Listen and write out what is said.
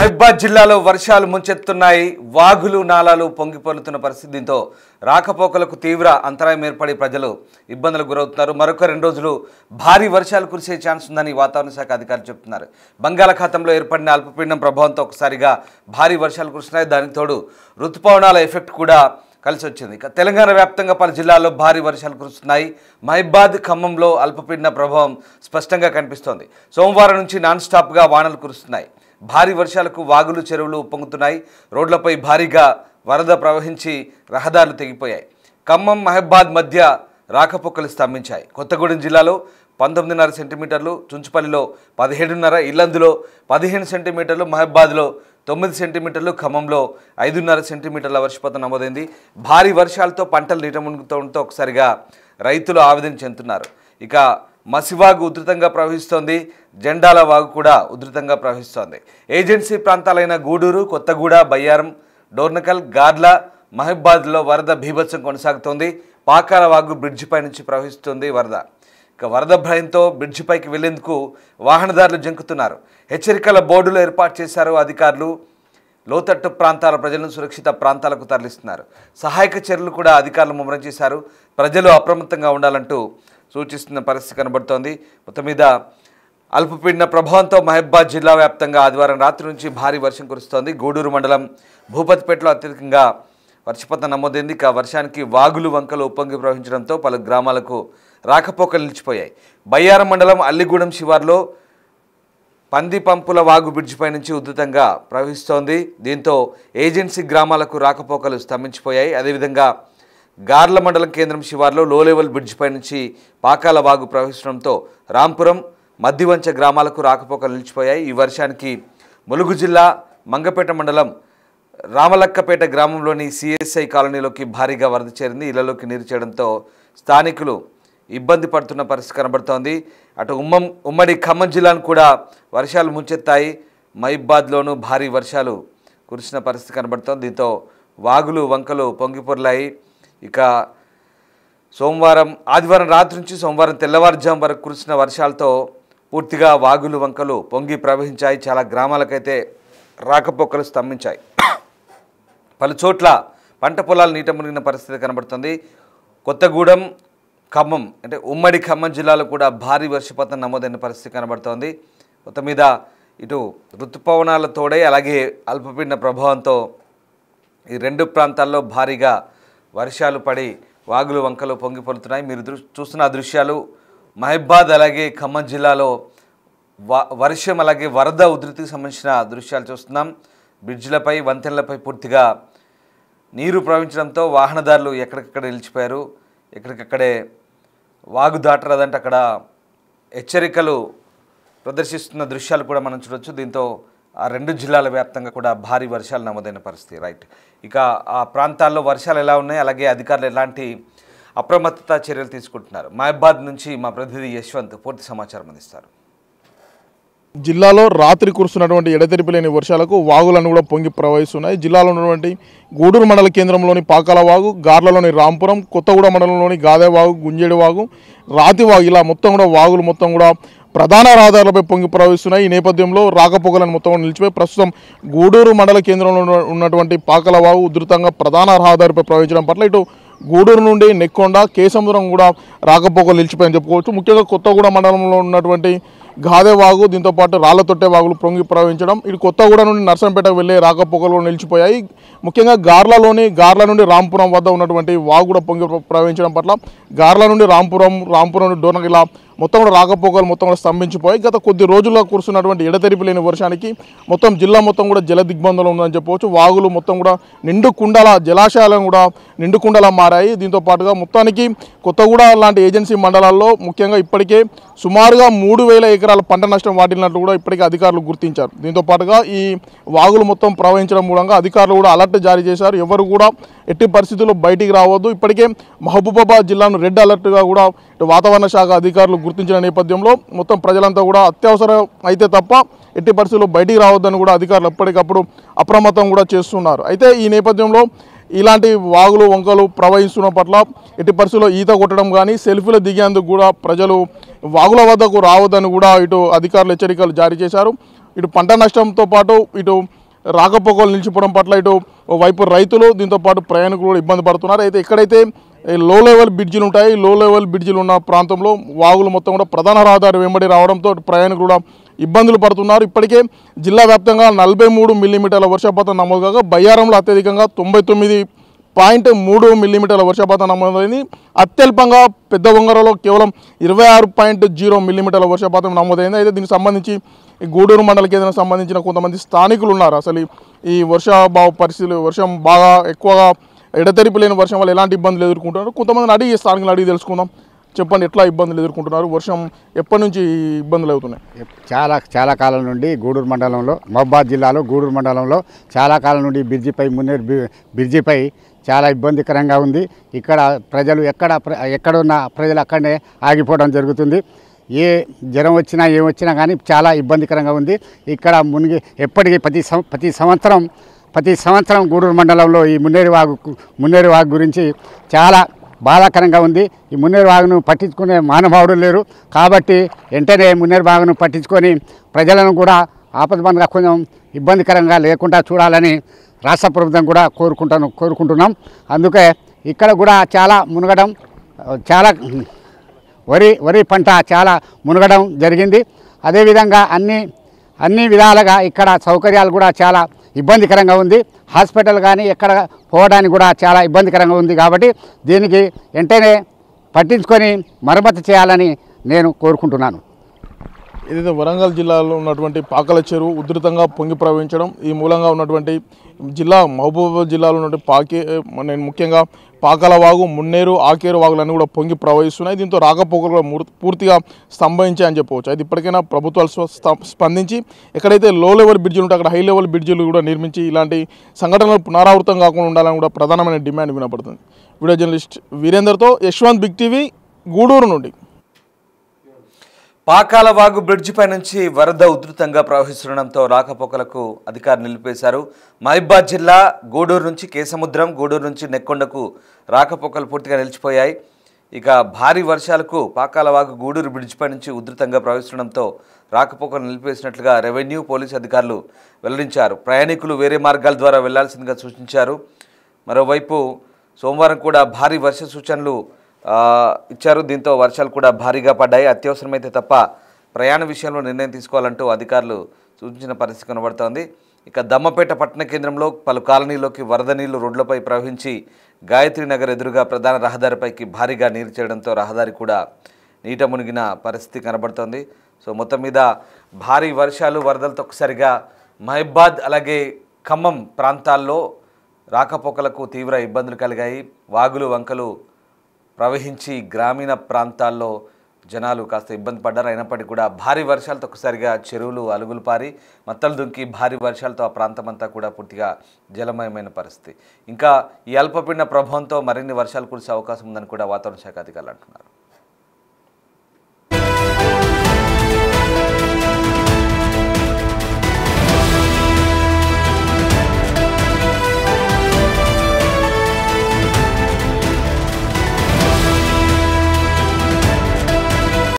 మహబూబాబాద్ జిల్లాలో వర్షాలు ముంచెత్తున్నాయి. వాగులు నాలాలు పొంగిపొర్లుతున్న పరిస్థితి. దీంతో రాకపోకలకు తీవ్ర అంతరాయం ఏర్పడి ప్రజలు ఇబ్బందులకు గురవుతున్నారు. మరొక 2 రోజులు భారీ వర్షాలు కురిసే ఛాన్స్ ఉందని వాతావరణ శాఖ అధికారులు చెబుతున్నారు. బంగాళాఖాతంలో ఏర్పడిన అల్పపీడనం ప్రభావంతో ఒకసారిగా భారీ వర్షాలు కురుస్తున్నాయి. దానికి తోడు రుతుపవనాల ఎఫెక్ట్ కూడా కలిసి వచ్చింది. ఇక తెలంగాణ వ్యాప్తంగా పలు జిల్లాల్లో భారీ వర్షాలు కురుస్తున్నాయి. మహబూబాబాద్, ఖమ్మంలో అల్పపీడన ప్రభావం స్పష్టంగా కనిపిస్తోంది. సోమవారం నుంచి నాన్ స్టాప్గా వానలు కురుస్తున్నాయి. భారీ వర్షాలకు వాగులు, చెరువులు ఉప్పొంగుతున్నాయి. రోడ్లపై భారీగా వరద ప్రవహించి రహదారులు తెగిపోయాయి. ఖమ్మం, మహబూబాబాద్ మధ్య రాకపోకలు స్తంభించాయి. కొత్తగూడెం జిల్లాలో 19.5 సెంటీమీటర్లు, చుంచుపల్లిలో 17.5, ఇల్లందులో 15 సెంటీమీటర్లు, మహబూబాబాద్లో 9 సెంటీమీటర్లు, ఖమ్మంలో 5.5 సెంటీమీటర్ల వర్షపాతం నమోదైంది. భారీ వర్షాలతో పంటలు నీట మునుగుతుండటంతో ఒకసారిగా రైతులు ఆవేదన చెందుతున్నారు. ఇక మసివాగు ఉధృతంగా ప్రవహిస్తోంది. జెండాల వాగు కూడా ఉధృతంగా ప్రవహిస్తోంది. ఏజెన్సీ ప్రాంతాలైన గూడూరు, కొత్తగూడ, బయ్యారం, డోర్నకల్, గార్ల, మహబూబాబాద్లో వరద బీభత్సం కొనసాగుతోంది. పాకాల వాగు బ్రిడ్జిపై నుంచి ప్రవహిస్తుంది వరద. ఇక వరద భయంతో బ్రిడ్జిపైకి వెళ్లేందుకు వాహనదారులు జంకుతున్నారు. హెచ్చరికల బోర్డులు ఏర్పాటు చేశారు అధికారులు. లోతట్టు ప్రాంతాల ప్రజలను సురక్షిత ప్రాంతాలకు తరలిస్తున్నారు. సహాయక చర్యలు కూడా అధికారులు ముమ్మరం చేశారు. ప్రజలు అప్రమత్తంగా ఉండాలంటూ సూచిస్తున్న పరిస్థితి కనబడుతోంది. మొత్తం మీద అల్పపీడన ప్రభావంతో మహబూబాబాద్ జిల్లా వ్యాప్తంగా ఆదివారం రాత్రి నుంచి భారీ వర్షం కురుస్తోంది. గూడూరు మండలం భూపతిపేటలో అత్యధికంగా వర్షపాతం నమోదైంది. ఇక వర్షానికి వాగులు, వంకలు ఉప్పొంగి ప్రవహించడంతో పలు గ్రామాలకు రాకపోకలు నిలిచిపోయాయి. బయ్యారం మండలం అల్లిగూడెం శివార్లో పంది పంపుల వాగు బ్రిడ్జిపై నుంచి ఉధృతంగా ప్రవహిస్తోంది. దీంతో ఏజెన్సీ గ్రామాలకు రాకపోకలు స్తంభించిపోయాయి. అదేవిధంగా గార్ల మండలం కేంద్రం శివార్లో లో లెవెల్ బ్రిడ్జిపై నుంచి పాకాల వాగు ప్రవహించడంతో రాంపురం, మద్దివంచ గ్రామాలకు రాకపోకలు నిలిచిపోయాయి. ఈ వర్షానికి ములుగు జిల్లా మంగపేట మండలం రామలక్కపేట గ్రామంలోని సిఎస్ఐ కాలనీలోకి భారీగా వరద చేరింది. ఇళ్లలోకి నీరు చేరడంతో స్థానికులు ఇబ్బంది పడుతున్న పరిస్థితి కనబడుతోంది. అటు ఉమ్మడి ఖమ్మం జిల్లాను కూడా వర్షాలు ముంచెత్తాయి. మహబూబాబాద్లోనూ భారీ వర్షాలు కురిసిన పరిస్థితి కనబడుతోంది. దీంతో వాగులు, వంకలు పొంగిపొర్లాయి. ఇక ఆదివారం రాత్రి నుంచి సోమవారం తెల్లవారుజాము వరకు కురిసిన వర్షాలతో పూర్తిగా వాగులు, వంకలు పొంగి ప్రవహించాయి. చాలా గ్రామాలకైతే రాకపోకలు స్తంభించాయి. పలు చోట్ల పంట పొలాలు నీట మునిగిన పరిస్థితి కనబడుతుంది. కొత్తగూడెం, ఖమ్మం అంటే ఉమ్మడి ఖమ్మం జిల్లాలో కూడా భారీ వర్షపాతం నమోదైన పరిస్థితి కనబడుతోంది. మొత్తం మీద ఇటు ఋతుపవనాల తోడై అలాగే అల్పపీడన ప్రభావంతో ఈ 2 ప్రాంతాల్లో భారీగా వర్షాలు పడి వాగులు, వంకలు పొంగిపొరుతున్నాయి. మీరు చూస్తున్న దృశ్యాలు మహబూబాబాద్ అలాగే ఖమ్మం జిల్లాలో వర్షం అలాగే వరద ఉధృతికి సంబంధించిన దృశ్యాలు చూస్తున్నాం. బ్రిడ్జిలపై, వంతెనలపై పూర్తిగా నీరు ప్రవహించడంతో వాహనదారులు ఎక్కడికక్కడ నిలిచిపోయారు. ఎక్కడికక్కడే వాగు దాటరాదంటే అక్కడ హెచ్చరికలు ప్రదర్శిస్తున్న దృశ్యాలు కూడా మనం చూడొచ్చు. దీంతో ఆ 2 జిల్లాల వ్యాప్తంగా కూడా భారీ వర్షాలు నమోదైన పరిస్థితి. రైట్, ఇక ఆ ప్రాంతాల్లో వర్షాలు ఎలా ఉన్నాయి, అలాగే అధికారులు ఎలాంటి అప్రమత్తత చర్యలు తీసుకుంటున్నారు? మహబూబాబాద్ నుంచి మా ప్రతినిధి యశ్వంత్ పూర్తి సమాచారం అందిస్తారు. జిల్లాలో రాత్రి కురుస్తున్నటువంటి ఎడతెరిపి లేని వర్షాలకు వాగులను కూడా పొంగి ప్రవహిస్తున్నాయి. జిల్లాలో ఉన్నటువంటి గూడూరు మండల కేంద్రంలోని పాకాల వాగు, గార్లలోని రాంపురం, కొత్తగూడ మండలంలోని గాదేవాగు, గుంజేడు వాగు, రాతివాగు, ఇలా మొత్తం కూడా వాగులు మొత్తం కూడా ప్రధాన రహదారులపై పొంగి ప్రవహిస్తున్నాయి. ఈ నేపథ్యంలో రాకపోకలను మొత్తం నిలిచిపోయి ప్రస్తుతం గూడూరు మండల కేంద్రంలో ఉన్నటువంటి పాకాల వాగు ఉధృతంగా ప్రధాన రహదారిపై ప్రవహించడం పట్ల ఇటు గూడూరు నుండి నెక్కొండ, కేసముద్రం కూడా రాకపోకలు నిలిచిపోయని చెప్పుకోవచ్చు. ముఖ్యంగా కొత్తగూడ మండలంలో ఉన్నటువంటి గాదేవాగు, దీంతోపాటు రాళ్లతొట్టే వాగులు పొంగి ప్రవహించడం, ఇటు కొత్తగూడ నుండి నర్సంపేటకు వెళ్ళే రాకపోకలు నిలిచిపోయాయి. ముఖ్యంగా గార్ల నుండి రాంపురం వద్ద ఉన్నటువంటి వాగు కూడా పొంగి ప్రవహించడం పట్ల గార్ల నుండి రాంపురం నుండి డోర్నకల్ ఇలా మొత్తం కూడా రాకపోకలు మొత్తం కూడా స్తంభించిపోయి గత కొద్ది రోజుల్లో కురుస్తున్నటువంటి ఎడతెరిపి లేని వర్షానికి మొత్తం జిల్లా మొత్తం కూడా జల దిగ్బంధంలో ఉందని చెప్పవచ్చు. వాగులు మొత్తం కూడా జలాశయాలను కూడా నిండుకుండలా మారాయి. దీంతో పాటుగా మొత్తానికి కొత్తగూడ లాంటి ఏజెన్సీ మండలాల్లో ముఖ్యంగా ఇప్పటికే సుమారుగా 3,000 ఎకరాల పంట నష్టం వాటిల్లినట్లు కూడా ఇప్పటికే అధికారులు గుర్తించారు. దీంతో పాటుగా ఈ వాగులు మొత్తం ప్రవహించడం మూలంగా అధికారులు కూడా అలర్ట్ జారీ చేశారు. ఎవరు కూడా ఎట్టి పరిస్థితుల్లో బయటికి రావద్దు. ఇప్పటికే మహబూబాబాద్ జిల్లాను రెడ్ అలర్ట్గా కూడా వాతావరణ శాఖ అధికారులు గుర్తించిన నేపథ్యంలో మొత్తం ప్రజలంతా కూడా అత్యవసరం అయితే తప్ప ఎట్టి పరిస్థితుల్లో బయటికి రావద్దని కూడా అధికారులు ఎప్పటికప్పుడు అప్రమత్తం కూడా చేస్తున్నారు. అయితే ఈ నేపథ్యంలో ఇలాంటి వాగులు, వంకలు ప్రవహిస్తున్న పట్ల ఎట్టి పరిస్థితుల్లో ఈత కొట్టడం కానీ సెల్ఫీలు దిగేందుకు కూడా ప్రజలు వాగుల వద్దకు రావద్దని కూడా ఇటు అధికారులు హెచ్చరికలు జారీ చేశారు. ఇటు పంట నష్టంతో పాటు ఇటు రాకపోకలు నిలిచిపోవడం పట్ల ఇటు వైపు రైతులు దీంతో పాటు ప్రయాణికులు కూడా ఇబ్బంది పడుతున్నారు. అయితే ఎక్కడైతే లో లెవెల్ బ్రిడ్జిలు ఉంటాయి, లో లెవెల్ బ్రిడ్జిలు ఉన్న ప్రాంతంలో వాగులు మొత్తం కూడా ప్రధాన రహదారి వెంబడి రావడంతో ప్రయాణికులు కూడా ఇబ్బందులు పడుతున్నారు. ఇప్పటికే జిల్లా వ్యాప్తంగా 43 మిల్లీమీటర్ల వర్షపాతం నమోదు కాగా బయ్యారంలో అత్యధికంగా 99.3 మిల్లీమీటర్ల వర్షపాతం నమోదైంది. అత్యల్పంగా పెద్ద వంగరలో కేవలం 26.0 మిల్లీమీటర్ల వర్షపాతం నమోదైంది. అయితే దీనికి సంబంధించి గూడూరు మండల కేంద్రానికి సంబంధించిన కొంతమంది స్థానికులు ఉన్నారు. అసలు ఈ పరిస్థితులు వర్షం బాగా ఎక్కువగా ఎడతెరిపి లేని వర్షం వల్ల ఎలాంటి ఇబ్బందులు ఎదుర్కొంటున్నారు, కొంతమందిని అడిగి స్థానికులు అడిగి తెలుసుకుందాం. చెప్పండి, ఎట్లా ఇబ్బందులు ఎదుర్కొంటున్నారు, వర్షం ఎప్పటి నుంచి ఇబ్బందులు అవుతున్నాయి? చాలా కాలం నుండి గూడూరు మండలంలో, మహబూబాద్ జిల్లాలో గూడూరు మండలంలో చాలా కాలం నుండి బ్రిడ్జిపై చాలా ఇబ్బందికరంగా ఉంది. ఇక్కడ ప్రజలు ఎక్కడున్న ప్రజలు అక్కడనే ఆగిపోవడం జరుగుతుంది. ఏ జ్వరం వచ్చినా ఏమొచ్చినా కానీ చాలా ఇబ్బందికరంగా ఉంది. ఇక్కడ ఎప్పటికీ ప్రతి సంవత్సరం గూడూరు మండలంలో ఈ మున్నేరు వాగు గురించి చాలా బాధాకరంగా ఉంది. ఈ మున్నేరు వాగును పట్టించుకునే మానవాళులు లేరు. కాబట్టి వెంటనే మున్నేరు వాగును పట్టించుకొని ప్రజలను కూడా ఆపదబంధంగా కొంచెం ఇబ్బందికరంగా లేకుండా చూడాలని రాష్ట్ర ప్రభుత్వం కూడా కోరుకుంటున్నాం. అందుకే ఇక్కడ కూడా చాలా మునగడం, చాలా వరి పంట చాలా మునగడం జరిగింది. అదేవిధంగా అన్ని విధాలుగా ఇక్కడ సౌకర్యాలు కూడా చాలా ఇబ్బందికరంగా ఉంది. హాస్పిటల్ కానీ ఎక్కడ పోవడానికి కూడా చాలా ఇబ్బందికరంగా ఉంది. కాబట్టి దీనికి వెంటనే పట్టించుకొని మరమ్మతు చేయాలని నేను కోరుకుంటున్నాను. ఏదైతే వరంగల్ జిల్లాలో ఉన్నటువంటి పాకల చెరువు ఉధృతంగా పొంగి ప్రవహించడం, ఈ మూలంగా ఉన్నటువంటి మహబూబాబాద్ జిల్లాలో ఉన్నటువంటి ముఖ్యంగా పాకల వాగు, మున్నేరు, ఆకేరు వాగులన్నీ కూడా పొంగి ప్రవహిస్తున్నాయి. దీంతో రాకపోకలు కూడా పూర్తిగా స్తంభించాయని చెప్పవచ్చు. అయితే ఇప్పటికైనా ప్రభుత్వాలు స్పందించి ఎక్కడైతే లో లెవెల్ బ్రిడ్జిలు ఉంటే అక్కడ హై లెవెల్ బ్రిడ్జిలు కూడా నిర్మించి ఇలాంటి సంఘటనలు పునరావృతం కాకుండా ఉండాలని కూడా ప్రధానమైన డిమాండ్ వినపడుతుంది. వీడియో జర్నలిస్ట్ వీరేందర్తో యశ్వంత్, బిగ్ టీవీ, గూడూరు నుండి. పాకాల వాగు బ్రిడ్జిపై నుంచి వరద ఉధృతంగా ప్రవహిస్తుండడంతో రాకపోకలకు అధికారులు నిలిపేశారు. మహబూబాద్ జిల్లా గూడూరు నుంచి కేసముద్రం, గూడూరు నుంచి నెక్కొండకు రాకపోకలు పూర్తిగా నిలిచిపోయాయి. ఇక భారీ వర్షాలకు పాకాల వాగు గూడూరు బ్రిడ్జిపై నుంచి ఉధృతంగా ప్రవహిస్తుండడంతో రాకపోకలు నిలిపేసినట్లుగా రెవెన్యూ, పోలీసు అధికారులు వెల్లడించారు. ప్రయాణికులు వేరే మార్గాల ద్వారా వెళ్లాల్సిందిగా సూచించారు. మరోవైపు సోమవారం కూడా భారీ వర్ష సూచనలు ఇచ్చారు. దీంతో వర్షాలు కూడా భారీగా పడ్డాయి. అత్యవసరమైతే తప్ప ప్రయాణ విషయంలో నిర్ణయం తీసుకోవాలంటూ అధికారులు సూచించిన పరిస్థితి కనబడుతోంది. ఇక దమ్మపేట పట్టణ కేంద్రంలో పలు కాలనీలోకి వరద నీళ్లు రోడ్లపై ప్రవహించి గాయత్రి నగర్ ఎదురుగా ప్రధాన రహదారిపైకి భారీగా నీరు చేరడంతో రహదారి కూడా నీట మునిగిన పరిస్థితి కనబడుతోంది. సో మొత్తం మీద భారీ వర్షాలు, వరదలతో ఒక్కసారిగా మహబూబాద్ అలాగే ఖమ్మం ప్రాంతాల్లో రాకపోకలకు తీవ్ర ఇబ్బందులు కలిగాయి. వాగులు, వంకలు ప్రవహించి గ్రామీణ ప్రాంతాల్లో జనాలు కాస్త ఇబ్బంది పడ్డారు. అయినప్పటికీ కూడా భారీ వర్షాలతో ఒక్కసారిగా చెరువులు అలుగులు పారి మత్తలు దుంకి భారీ వర్షాలతో ఆ ప్రాంతం అంతా కూడా పూర్తిగా జలమయమైన పరిస్థితి. ఇంకా ఈ అల్పపీడన ప్రభావంతో మరిన్ని వర్షాలు కురిసే అవకాశం ఉందని కూడా వాతావరణ శాఖ అధికారులు అంటున్నారు.